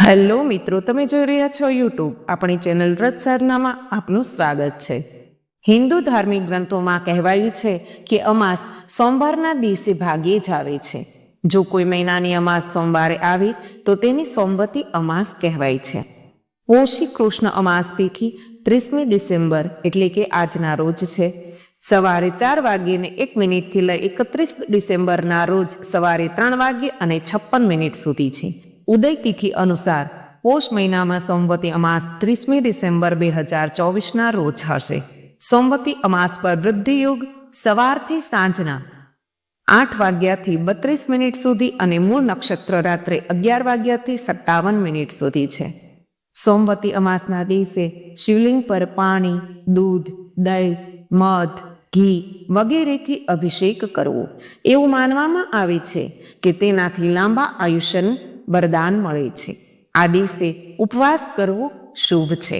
Hello મિત્રો, તમે જોઈ રહ્યા છો યુટ્યુબ આપણી ચેનલ વ્રત સાધનામાં આપનું સ્વાગત છે। હિન્દુ ધાર્મિક ગ્રંથોમાં કહેવાયું છે કે અમાસ સોમવારના દિવસે ભાગ્યે જ આવે છે। જો કોઈ મહિનાની અમાસ સોમવારે આવે તો તેની સોમવતી અમાસ કહેવાય છે। પોષી કૃષ્ણ અમાસ તિથિ 30મી ડિસેમ્બર એટલે કે આજના રોજ છે। સવારે 4:01 થી લઈ 31 ડિસેમ્બરના રોજ સવારે 3:56 સુધી છે। ઉદય તિથિ અનુસાર પોષ મહિનામાં સોમવતી અમાસ 30મી ડિસેમ્બર 2024ના રોજ હશે। સોમવતી અમાસ પર વૃદ્ધિ યોગ સવારથી સાંજના 8:32 સુધી અને મૂળ નક્ષત્ર રાત્રે 11:57 સુધી છે। સોમવતી અમાસના દિવસે શિવલિંગ પર પાણી, દૂધ, દહીં, મધ, ઘી વગેરેથી અભિષેક કરવો એવું માનવામાં આવે છે કે તેનાથી લાંબા આયુષ્યનું વરદાન મળે છે। આ દિવસે ઉપવાસ કરવો શુભ છે।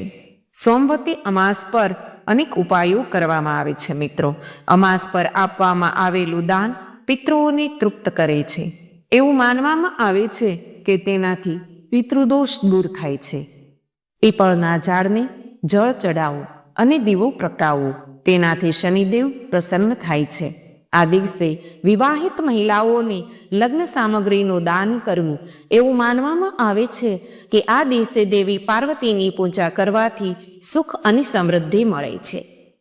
સોમવતી અમાસ પર અનેક ઉપાયો કરવામાં આવે છે। મિત્રો, અમાસ પર આપવામાં આવેલું દાન પિતૃઓને તૃપ્ત કરે છે। એવું માનવામાં આવે છે કે તેનાથી પિતૃદોષ દૂર થાય છે। પીપળના ઝાડને જળ ચડાવો અને દીવો પ્રગટાવવો, તેનાથી શનિદેવ પ્રસન્ન થાય છે। આ દિવસે વિવાહિત મહિલાઓને લગ્ન સામગ્રીનું દાન કરવું એવું માનવામાં આવે છે કે આ દિવસે દેવી પાર્વતીની પૂજા કરવાથી સુખ અને સમૃદ્ધિ મળે છે।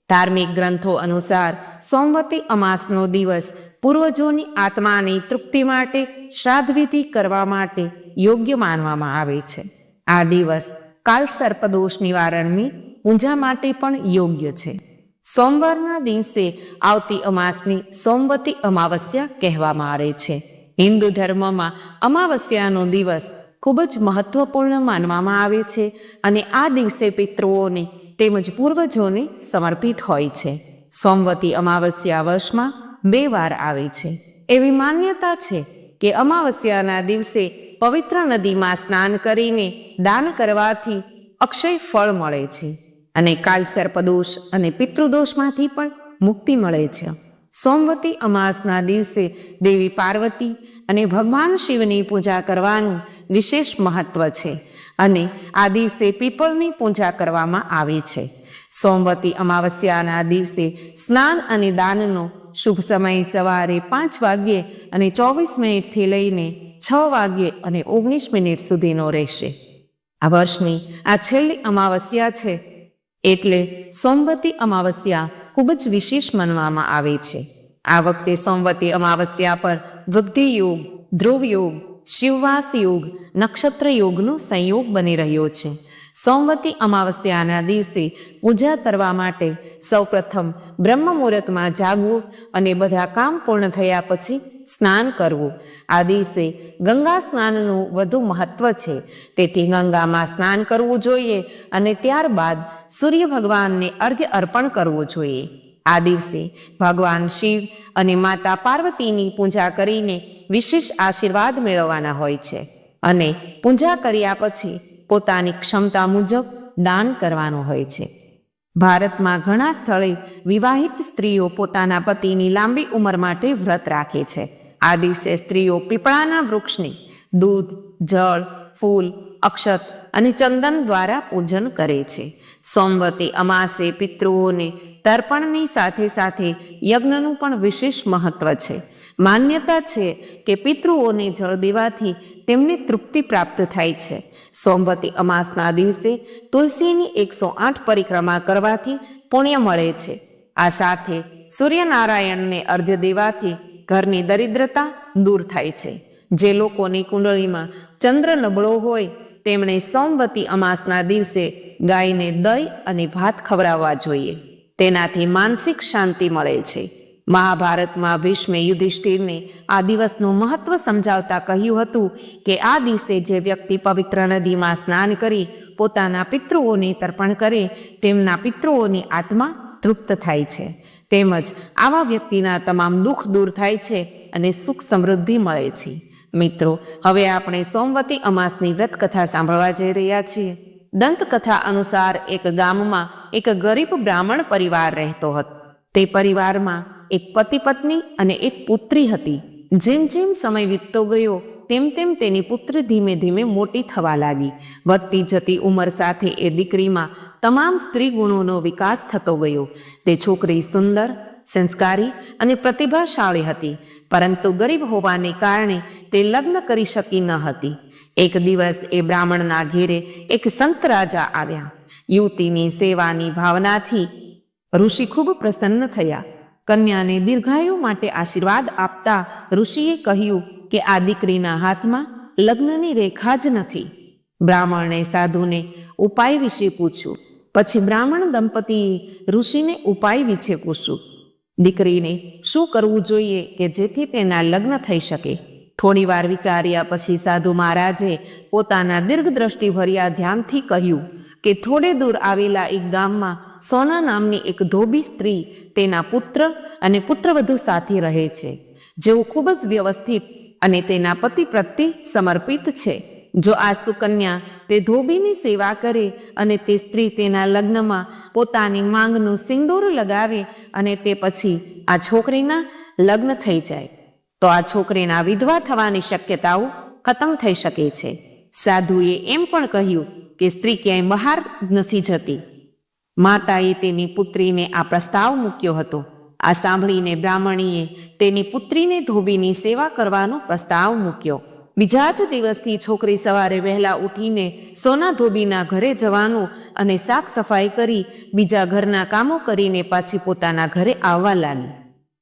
ધાર્મિક ગ્રંથો અનુસાર સોમવતી અમાસનો દિવસ પૂર્વજોની આત્માની તૃપ્તિ માટે શ્રાદ્ધવિધિ કરવા માટે યોગ્ય માનવામાં આવે છે। આ દિવસ કાલસર્પદોષ નિવારણની પૂજા માટે પણ યોગ્ય છે। સોમવારના દિવસે આવતી અમાસની સોમવતી અમાવસ્યા કહેવામાં આવે છે। હિન્દુ ધર્મમાં અમાવસ્યાનો દિવસ ખૂબ જ મહત્વપૂર્ણ માનવામાં આવે છે અને આ દિવસે પિતૃઓને તેમજ પૂર્વજોને સમર્પિત હોય છે। સોમવતી અમાવસ્યા વર્ષમાં 2 વાર આવે છે। એવી માન્યતા છે કે અમાવસ્યાના દિવસે પવિત્ર નદીમાં સ્નાન કરીને દાન કરવાથી અક્ષય ફળ મળે છે અને કાલસર્પદોષ અને પિતૃદોષમાંથી પણ મુક્તિ મળે છે। સોમવતી અમાસના દિવસે દેવી પાર્વતી અને ભગવાન શિવની પૂજા કરવાનું વિશેષ મહત્વ છે અને આ દિવસે પીપળની પૂજા કરવામાં આવે છે। સોમવતી અમાવસ્યાના દિવસે સ્નાન અને દાનનો શુભ સમય સવારે 5:24 થી લઈને 6:19 સુધીનો રહેશે। આ વર્ષની આ છેલ્લી અમાવસ્યા છે એટલે સોમવતી અમાવસ્યા ખૂબ જ વિશેષ માનવામાં આવે છે। આ વખતે સોમવતી અમાવસ્યા પર વૃદ્ધિ યોગ, ધ્રુવ યોગ, શિવવાસ યોગ, નક્ષત્ર યોગનો સંયોગ બની રહ્યો છે। સોમવતી અમાવસ્યાના દિવસે પૂજા કરવા માટે સૌપ્રથમ બ્રહ્મ મુહૂર્તમાં જાગવું અને બધા કામ પૂર્ણ થયા પછી સ્નાન કરવું। આ દિવસે ગંગા સ્નાનનું વધુ મહત્વ છે, તેથી ગંગામાં સ્નાન કરવું જોઈએ અને ત્યારબાદ સૂર્ય ભગવાનને અર્ઘ્ય અર્પણ કરવું જોઈએ। આ દિવસે ભગવાન શિવ અને માતા પાર્વતીની પૂજા કરીને વિશેષ આશીર્વાદ મેળવવાના હોય છે અને પૂજા કર્યા પછી પોતાની ક્ષમતા મુજબ દાન કરવાનું હોય છે। ભારતમાં ઘણા સ્થળે વિવાહિત સ્ત્રીઓ પોતાના પતિની લાંબી ઉંમર માટે વ્રત રાખે છે। આ દિવસે સ્ત્રીઓ પીપળાના વૃક્ષની દૂધ, જળ, ફૂલ, અક્ષત અને ચંદન દ્વારા પૂજન કરે છે। સોમવતી અમાસે પિતૃઓને તર્પણની સાથે સાથે યજ્ઞનું પણ વિશેષ મહત્વ છે। માન્યતા છે કે પિતૃઓને જળ દેવાથી તેમને તૃપ્તિ પ્રાપ્ત થાય છે। સોમવતી અમાસના દિવસે તુલસીની 108 પરિક્રમા કરવાથી પુણ્ય મળે છે। આ સાથે સૂર્યનારાયણને અર્ઘ્ય દેવાથી ઘરની દરિદ્રતા દૂર થાય છે। જે લોકોની કુંડળીમાં ચંદ્ર નબળો હોય તેમણે સોમવતી અમાસના દિવસે ગાયને દહીં અને ભાત ખવડાવવા જોઈએ, તેનાથી માનસિક શાંતિ મળે છે। મહાભારતમાં ભીષ્મે યુધિષ્ઠિરને આ દિવસનું મહત્વ સમજાવતા કહ્યું હતું કે આ દિવસે જે વ્યક્તિ પવિત્ર નદીમાં સ્નાન કરી પોતાના પિતૃઓને તર્પણ કરે તેમના પિતૃઓની આત્મા તૃપ્ત થાય છે, તેમજ આવા વ્યક્તિના તમામ દુઃખ દૂર થાય છે અને સુખ સમૃદ્ધિ મળે છે। મિત્રો, હવે આપણે સોમવતી અમાસની વ્રત કથા સાંભળવા જઈ રહ્યા છીએ। દંતકથા અનુસાર એક ગામમાં એક ગરીબ બ્રાહ્મણ પરિવાર રહેતો હતો। તે પરિવારમાં એક પતિ પત્ની અને એક પુત્રી હતી। જેમ જેમ સમય વીતતો ગયો તેમ તેમ તેની પુત્રી ધીમે ધીમે મોટી થવા લાગી. વધતી જતી ઉંમર સાથે એ દીકરીમાં તમામ સ્ત્રી ગુણોનો વિકાસ થતો ગયો. તે છોકરી સુંદર, સંસ્કારી અને પ્રતિભાશાળી હતી, પરંતુ ગરીબ હોવાને કારણે તે લગ્ન કરી શકી ન હતી. એક દિવસ એ બ્રાહ્મણના ઘેરે એક સંત રાજા આવ્યા. યુવતીની સેવાની ભાવનાથી ઋષિ ખૂબ પ્રસન્ન થયા. કન્યાને દીર્ઘાયુ માટે આશીર્વાદ આપતા ઋષિએ કહ્યું કે આ દીકરીના હાથમાં લગ્નની રેખા જ નથી. બ્રાહ્મણે સાધુને ઉપાય વિશે પૂછ્યું. પછી બ્રાહ્મણ દંપતીએ ઋષિને ઉપાય વિશે પૂછ્યું. દીકરીને શું કરવું જોઈએ કે જેથી તેના લગ્ન થઈ શકે? થોડી વાર વિચાર્યા પછી સાધુ મહારાજે પોતાના દીર્ઘદ્રષ્ટિભર્યા ધ્યાનથી કહ્યું કે થોડે દૂર આવેલા એક ગામમાં સોના નામની એક ધોબી સ્ત્રી તેના પુત્ર અને પુત્રવધુ સાથે રહે છે, જેઓ ખૂબ જ વ્યવસ્થિત અને તેના પતિ પ્રત્યે સમર્પિત છે. જો આ સુકન્યા તે ધોબીની સેવા કરે અને તે સ્ત્રી તેના લગ્નમાં પોતાની માંગનું સિંદૂર લગાવે અને તે પછી આ છોકરીના લગ્ન થઈ જાય તો આ છોકરીના વિધવા થવાની શક્યતાઓ ખતમ થઈ શકે છે. સાધુએ એમ પણ કહ્યું કે સ્ત્રી ક્યાંય બહાર નથી જતી. માતાએ તેની પુત્રીને આ પ્રસ્તાવ મૂક્યો હતો. આ સાંભળીને બ્રાહ્મણીએ તેની પુત્રીને ધોબીની સેવા કરવાનો પ્રસ્તાવ મૂક્યો. બીજા જ દિવસથી છોકરી સવારે વહેલા ઉઠીને સોના ધોબીના ઘરે જવાનું અને સાફ સફાઈ કરી બીજા ઘરના કામો કરીને પાછી પોતાના ઘરે આવવા લાગી.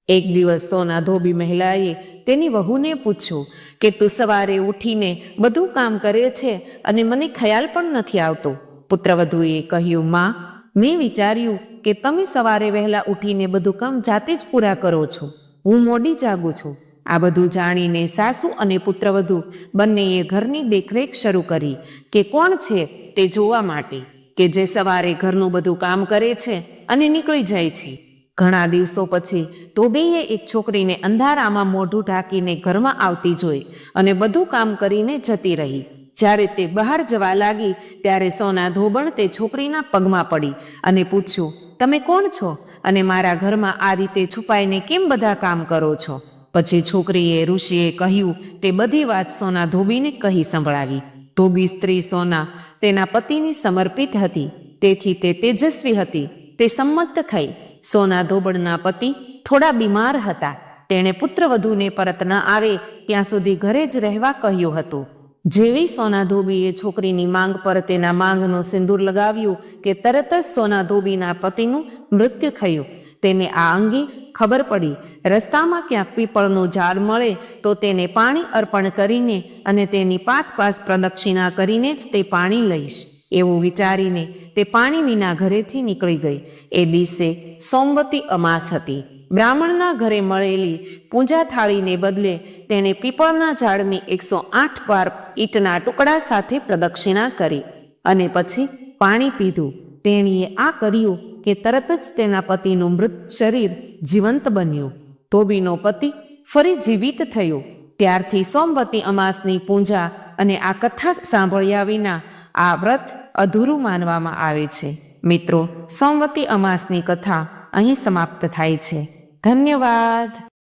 એક દિવસ સોના ધોબી મહિલાએ તેની વહુને પૂછ્યું કે તું સવારે ઉઠીને બધું કામ કરે છે અને મને ખ્યાલ પણ નથી આવતો. પુત્રવધુએ કહ્યું, માં, મેં વિચાર્યું કે તમે સવારે વહેલા ઉઠીને બધું કામ જાતે જ પૂરા કરો છો. હું મોડી જાગું છું. આ બધું જાણીને સાસુ અને પુત્રવધુ બંનેએ ઘરની દેખરેખ શરૂ કરી કે કોણ છે તે જોવા માટે કે જે સવારે ઘરનું બધું કામ કરે છે અને નીકળી જાય છે. ઘણા દિવસો પછી ધોબીએ એક છોકરીને અંધારામાં મોઢું ઢાંકીને ઘરમાં આવતી જોઈ અને બધું કામ કરીને જતી રહી. જ્યારે તે બહાર જવા લાગી ત્યારે સોના ધોબણ તે છોકરીના પગમાં પડી અને પૂછ્યું, તમે કોણ છો અને મારા ઘરમાં આ રીતે છુપાઈને કેમ બધા કામ કરો છો? પછી છોકરીએ ઋષિએ કહ્યું તે બધી વાત સોના ધોબીને કહી સંભળાવી. ધોબી સ્ત્રી સોના તેના પતિની સમર્પિત હતી, તેથી તે તેજસ્વી હતી. તે સંમત થઈ. સોના ધોબણના પતિ થોડા બીમાર હતા. તેણે પુત્રવધુને પરત ન આવે ત્યાં સુધી ઘરે જ રહેવા કહ્યું હતું. જેવી સોના ધોબીએ છોકરીની માંગ પર તેના માંગનું સિંદૂર લગાવ્યું કે તરત જ સોના ધોબીના પતિનું મૃત્યુ થયું. તેને આ અંગે ખબર પડી. રસ્તામાં ક્યાંક પીપળનું ઝાડ મળે તો તેને પાણી અર્પણ કરીને અને તેની પાસ પ્રદક્ષિણા કરીને જ તે પાણી લઈશ એવું વિચારીને તે પાણી વિના ઘરેથી નીકળી ગઈ. એ દિવસે સોમવતી અમાસ હતી. બ્રાહ્મણના ઘરે મળેલી પૂજા થાળીને બદલે તેણે પીપળના ઝાડની 108 વાર ઈંટના ટુકડા સાથે પ્રદક્ષિણા કરી અને પછી પાણી પીધું. તેણીએ આ કર્યું કે તરત જ તેના પતિનું મૃત શરીર જીવંત બન્યું. ધોબીનો પતિ ફરી જીવિત થયો. ત્યારથી સોમવતી અમાસની પૂજા અને આ કથા સાંભળ્યા વિના આ વ્રત અધૂરું માનવામાં આવે છે. મિત્રો, સોમવતી અમાસની કથા અહીં સમાપ્ત થાય છે. ધન્યવાદ.